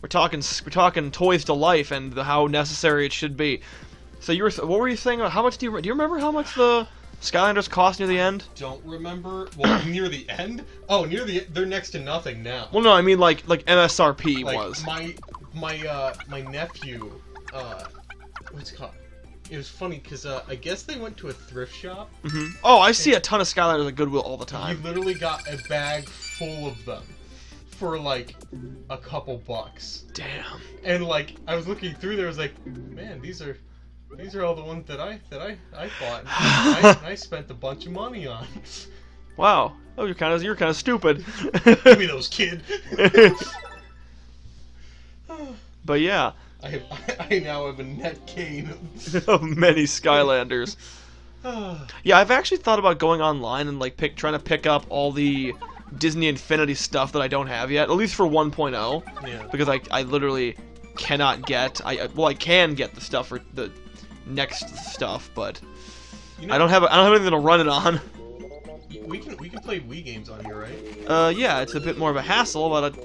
we're talking toys to life and how necessary it should be. So what were you saying? How much do you remember how much the Skylanders cost near the end? Don't remember. Well, near the end? Oh, they're next to nothing now. Well, no, I mean like MSRP like, was. My nephew, what's it called? It was funny because I guess they went to a thrift shop. Mm-hmm. Oh, I see a ton of Skylanders at Goodwill all the time. He literally got a bag full of them for like a couple bucks. Damn. And like I was looking through there, I was like, man, these are all the ones that I bought. I spent a bunch of money on. Wow. Oh, you're kind of stupid. Give me those, kid. But yeah. I now have a net gain of many Skylanders. Yeah, I've actually thought about going online and like trying to pick up all the Disney Infinity stuff that I don't have yet, at least for 1.0. Yeah. Because I literally cannot get. I can get the stuff for the next stuff, but I don't have anything to run it on. We can play Wii games on here, right? Yeah, it's a bit more of a hassle, but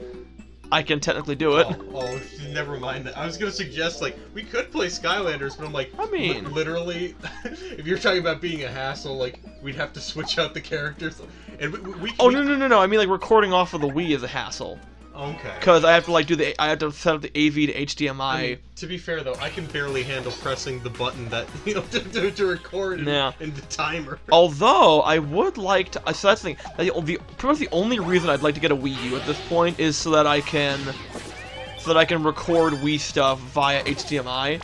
I can technically do it. Oh, never mind that. I was gonna suggest like we could play Skylanders, but I'm like, I mean, literally, if you're talking about being a hassle, like we'd have to switch out the characters, and Oh no! I mean like recording off of the Wii is a hassle. Okay. Because I have to like I have to set up the AV to HDMI. I mean, to be fair though, I can barely handle pressing the button that to record and the timer. Although I would like to, so that's the thing. Pretty much the only reason I'd like to get a Wii U at this point is so that I can record Wii stuff via HDMI,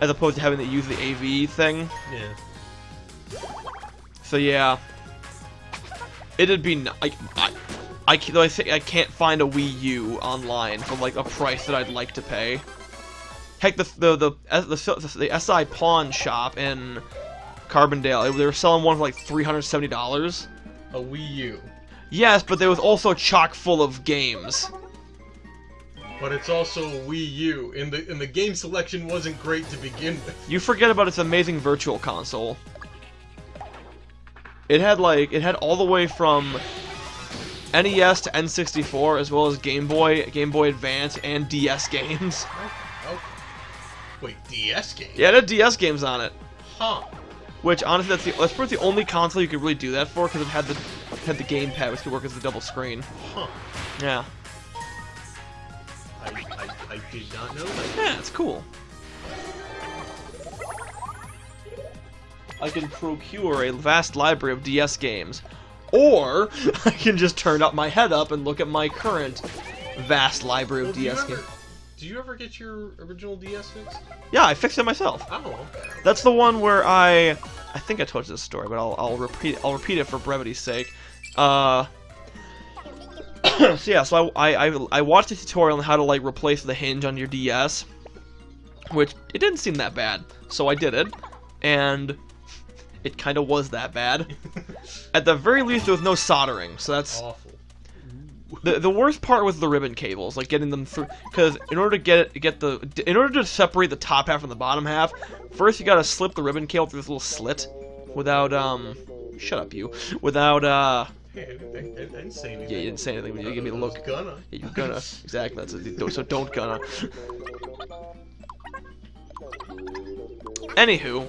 as opposed to having to use the AV thing. Yeah. So yeah, it'd be I can't find a Wii U online for like a price that I'd like to pay. Heck, the SI pawn shop in Carbondale, they were selling one for like $370. A Wii U. Yes, but there was also chock full of games. But it's also a Wii U, and the game selection wasn't great to begin with. You forget about its amazing virtual console. It had all the way from NES to N64, as well as Game Boy Advance, and DS games. Oh. Wait, DS games? Yeah, it had DS games on it. Huh. Which, honestly, that's probably the only console you could really do that for, because it had the gamepad, which could work as a double screen. Huh. Yeah. I did not know that. Yeah, it's cool. I can procure a vast library of DS games. Or, I can just turn up my head up and look at my current vast library of DS games. Did you ever get your original DS fixed? Yeah, I fixed it myself. Oh, okay. That's the one where I think I told you this story, but I'll repeat it for brevity's sake. So yeah, so I watched a tutorial on how to like replace the hinge on your DS, which it didn't seem that bad. So I did it, and it kind of was that bad. At the very least, there was no soldering, so that's awful. The worst part was the ribbon cables, like getting them through. Because in order to separate the top half from the bottom half, first you gotta slip the ribbon cable through this little slit, without shut up you, without Hey, I didn't say anything. Yeah, you didn't say anything when you gave me the look. Gonna. Yeah, you're gonna. Exactly. So don't gonna. Anywho,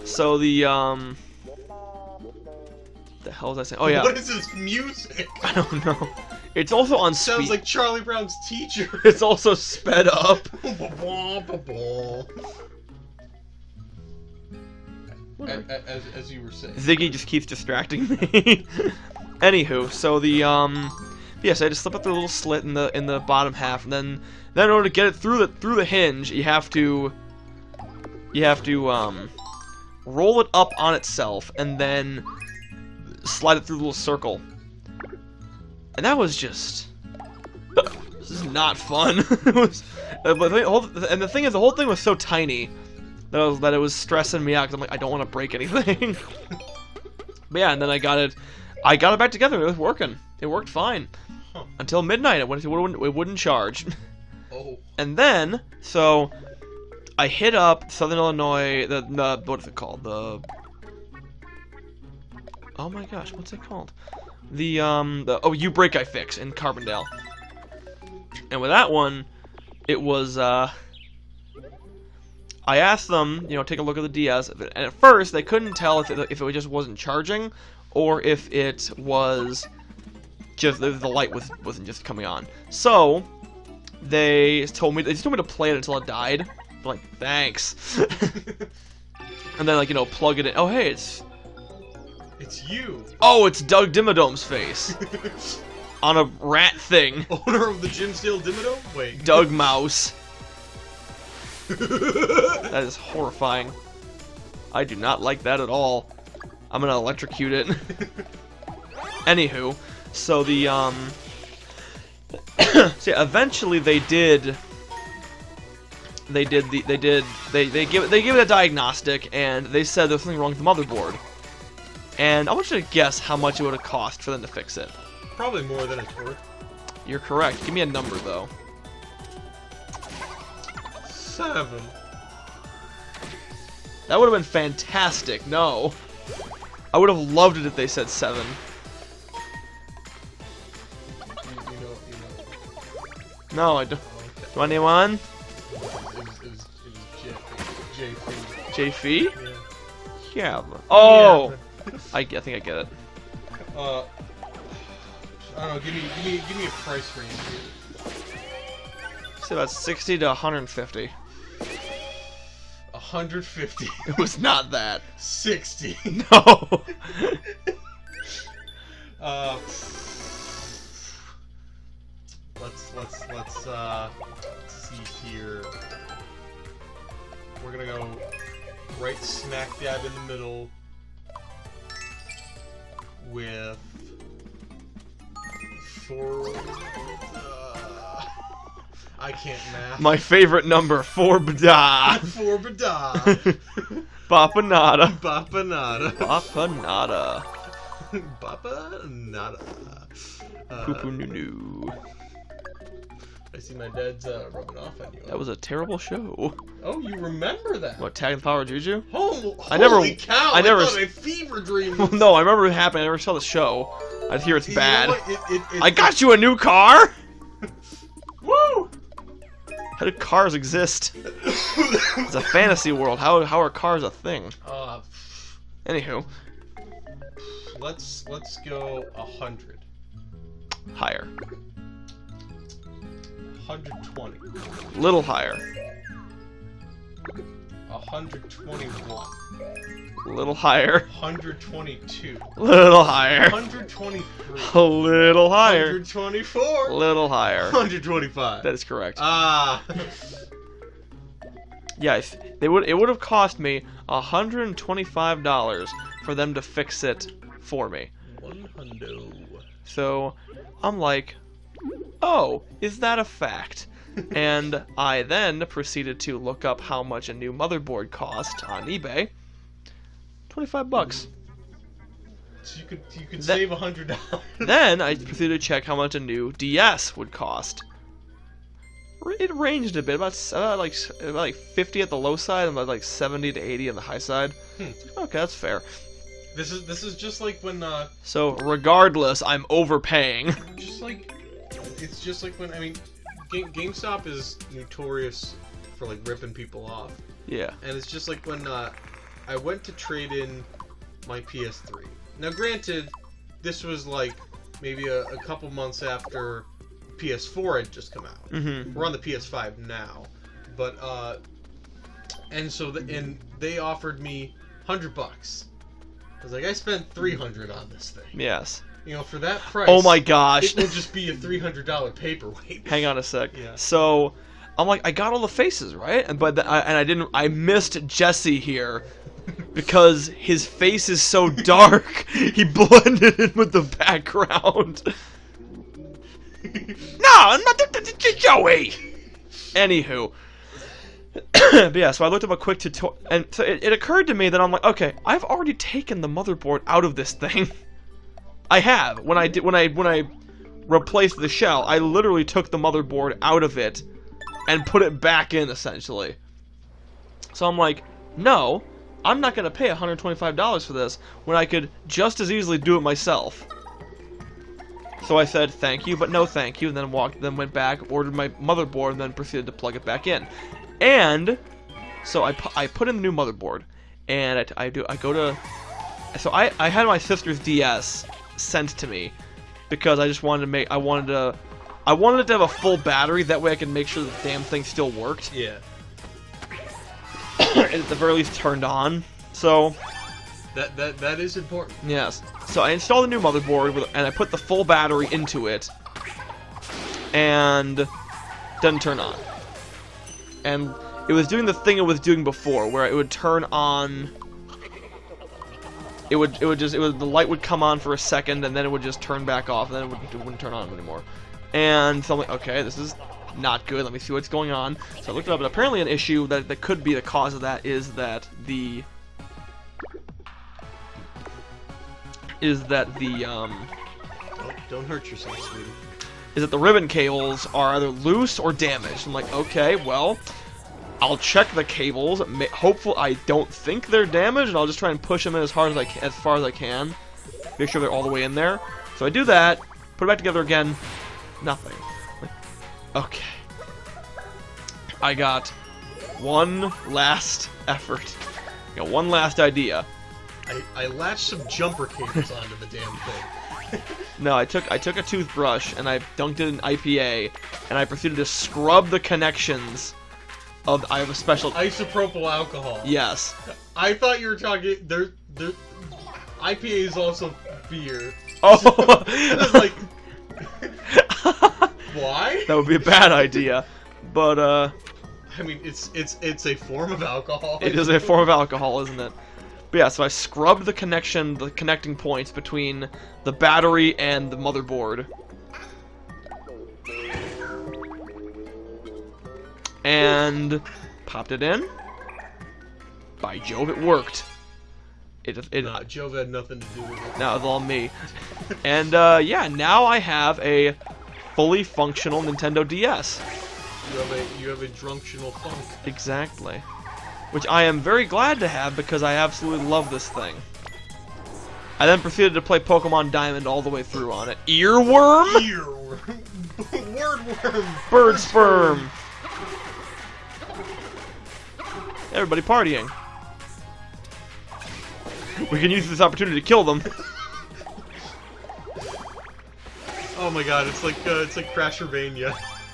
so the hell was I saying? Oh yeah. What is this music? I don't know. It's also on speed. Sounds like Charlie Brown's teacher. It's also sped up. As you were saying. Ziggy just keeps distracting me. Anywho, so the yes, I just slip it through a little slit in the bottom half, and then in order to get it through the hinge, you have to roll it up on itself and then slide it through the little circle. And that was just this is not fun. It was, and the thing is, the whole thing was so tiny that it was stressing me out because I'm like, I don't want to break anything. But yeah, and then I got it back together. It was working. It worked fine until midnight. It wouldn't charge. Oh. And then I hit up Southern Illinois. The what is it called? Oh my gosh, what's it called? You Break I Fix in Carbondale. And with that one, it was, I asked them, you know, take a look at the DS, and at first they couldn't tell if it just wasn't charging, or if it was just the light wasn't just coming on. So they told me to play it until it died. I'm like, thanks. And then, like, you know, plug it in. Oh, hey, it's you. Oh, it's Doug Dimmadome's face on a rat thing. Owner of the Jimsdale Dimmadome? Wait. Doug Mouse. That is horrifying. I do not like that at all. I'm gonna electrocute it. Anywho, so the so yeah, eventually they gave it a diagnostic, and they said there's something wrong with the motherboard. And I want you to guess how much it would have cost for them to fix it. Probably more than it's worth. You're correct. Give me a number though. 7. That would have been fantastic. No. I would have loved it if they said 7. You know. No, I don't. Oh, okay. 21? It was JP. JP? Yeah. Yeah. Oh! Yeah. I think I get it. I don't know. Give me a price range here. Say about 60 to 150. 150. It was not that. 60. No. Let's see here. We're gonna go right smack dab in the middle with 4. I can't math. My favorite number, 4 bada. 4 bada. Bapanada. Bapanada. Bapanada. Bapanada. Poo noo noo. I see my dad's rubbing off on you. That was a terrible show. Oh, you remember that? What, Tag the Power of Juju? Holy cow! I never. thought I fever dreamed. Well, no, I remember it happened. I never saw the show. I hear it's You bad. know what? I got you a new car. Woo! How do cars exist? It's a fantasy world. How are cars a thing? Anywho, let's go 100. higher. 120. Little higher. 121. Little higher. 122. Little higher. 123. A little higher. 124. Little higher. 125. That is correct. Ah. Yeah, it would have cost me $125 for them to fix it for me. 100. So I'm like, oh, is that a fact? And I then proceeded to look up how much a new motherboard cost on eBay. $25. So you could save $100. Then I proceeded to check how much a new DS would cost. It ranged a bit, about like 50 at the low side, and about like 70 to 80 on the high side. Okay, that's fair. This is just like when So regardless, I'm overpaying. It's just like when, I mean, GameStop is notorious for like ripping people off. Yeah. And it's just like when I went to trade in my PS3. Now, granted, this was like maybe a couple months after PS4 had just come out. Mm-hmm. We're on the PS5 now, but and so and they offered me $100. I was like, I spent $300 on this thing. Yes. You know, for that price. Oh my gosh. It will just be a $300 paperweight. Hang on a sec. Yeah. So I'm like, I got all the faces right, I missed Jesse here because his face is so dark. He blended in with the background. No, not Joey. Anywho. But yeah, so I looked up a quick tutorial, and so it occurred to me that I'm like, okay, I've already taken the motherboard out of this thing. I have. When I replaced the shell, I literally took the motherboard out of it and put it back in, essentially. So I'm like, no, I'm not gonna pay $125 for this when I could just as easily do it myself. So I said thank you, but no thank you, and then went back, ordered my motherboard, and then proceeded to plug it back in. And so I put in the new motherboard, and I had my sister's DS sent to me because I just wanted to I wanted it to have a full battery. That way I could make sure the damn thing still worked. Yeah. And at the very least turned on. So that is important. yes. So I installed the new motherboard and I put the full battery into it, and didn't turn on. And it was doing the thing it was doing before, where it would turn on. The light would come on for a second, and then it would just turn back off, and then it wouldn't turn on anymore. And so I'm like, okay, this is not good. Let me see what's going on. So I looked it up, and apparently an issue that could be the cause of that is that the Don't hurt yourself, sweetie. is that the ribbon cables are either loose or damaged. I'm like, okay, well, I'll check the cables. Hopefully, I don't think they're damaged, and I'll just try and push them in as far as I can. Make sure they're all the way in there. So I do that, put it back together again. Nothing. Okay. I got one last effort. I got one last idea. I latched some jumper cables onto the damn thing. No, I took a toothbrush and I dunked it in IPA, and I proceeded to scrub the connections of. I have a special Isopropyl alcohol. Yes. I thought you were talking. There. IPA is also beer. Oh. I was like, why? That would be a bad idea, but I mean, it's a form of alcohol. it is a form of alcohol, isn't it? But yeah, so I scrubbed the connecting points between the battery and the motherboard. And popped it in. By Jove, it worked. Nah, Jove had nothing to do with it. No, it's all me. And yeah, now I have a fully functional Nintendo DS. You have a drunctional funk. Exactly. Which I am very glad to have because I absolutely love this thing. I then proceeded to play Pokemon Diamond all the way through on it. Earworm? Earworm. Wordworm. Bird sperm. Everybody partying. We can use this opportunity to kill them. Oh my god, it's like Crashervania.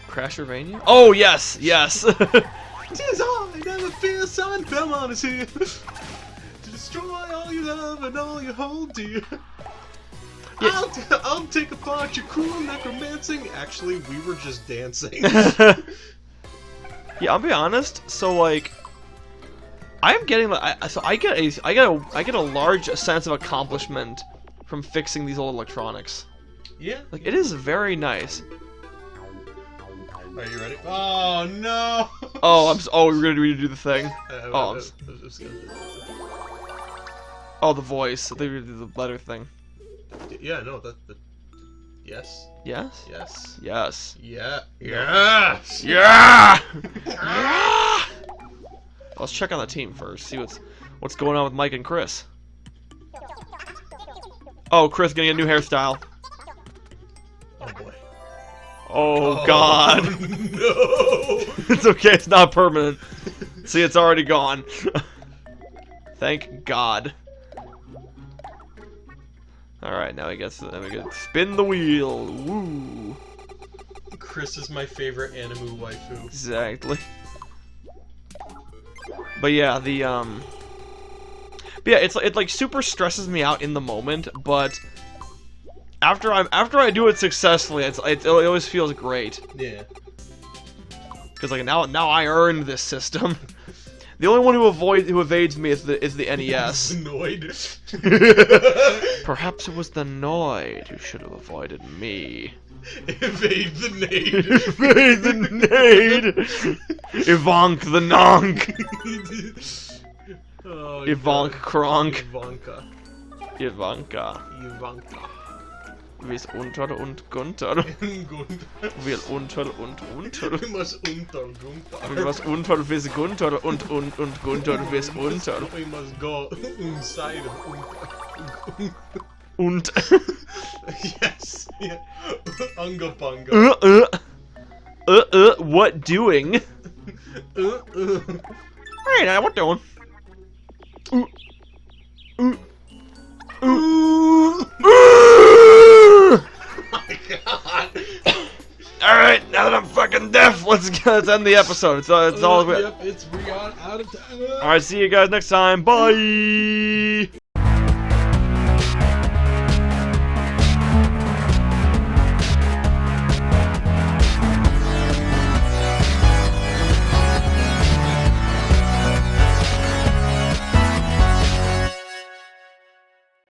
Crashervania? Oh yes, yes. 'Tis I, never fear, son, Belmont is here to destroy all you love and all you hold dear. Yeah. I'll take apart your cruel necromancing. Actually, we were just dancing. Yeah, I'll be honest. So like, I'm getting I get a large sense of accomplishment from fixing these old electronics. Yeah. Like, it is very nice. Are you ready? Oh no! Oh, we're gonna redo the thing. Oh, Oh, the voice. They redo the letter thing. yeah, no, yes. Yes. Yes. Yes. Yeah. Yes. Yeah. Yeah. Let's check on the team first. See what's going on with Mike and Chris. Oh, Chris getting a new hairstyle. Oh boy. Oh God. No. It's okay. It's not permanent. See, it's already gone. Thank God. All right, now we get spin the wheel. Woo. Chris is my favorite anime waifu. Exactly. But yeah, but yeah, it like super stresses me out in the moment, but after I do it successfully, it always feels great. Yeah. Because like now I earned this system. The only one who evades me is the NES. Annoyed. Perhaps it was the Noid who should have avoided me. Evade the nade. Evade the nade. Ivank the Nonk. Oh, Ivank Kronk. Ivanka. Ivanka. Ivanka. Wie's unter und Gunter. Wir unter und unter. Was unter Gunther. Was unter wie's Gunter und Gunter wie's unter. We must go inside of Unter. Und. Yes. Yeah. Unga bunga. What doing? Hey, now what doing? Oh my god. Alright, now that I'm fucking deaf, let's end the episode. It's all. Yep, it's we are out of time. Alright, see you guys next time. Bye!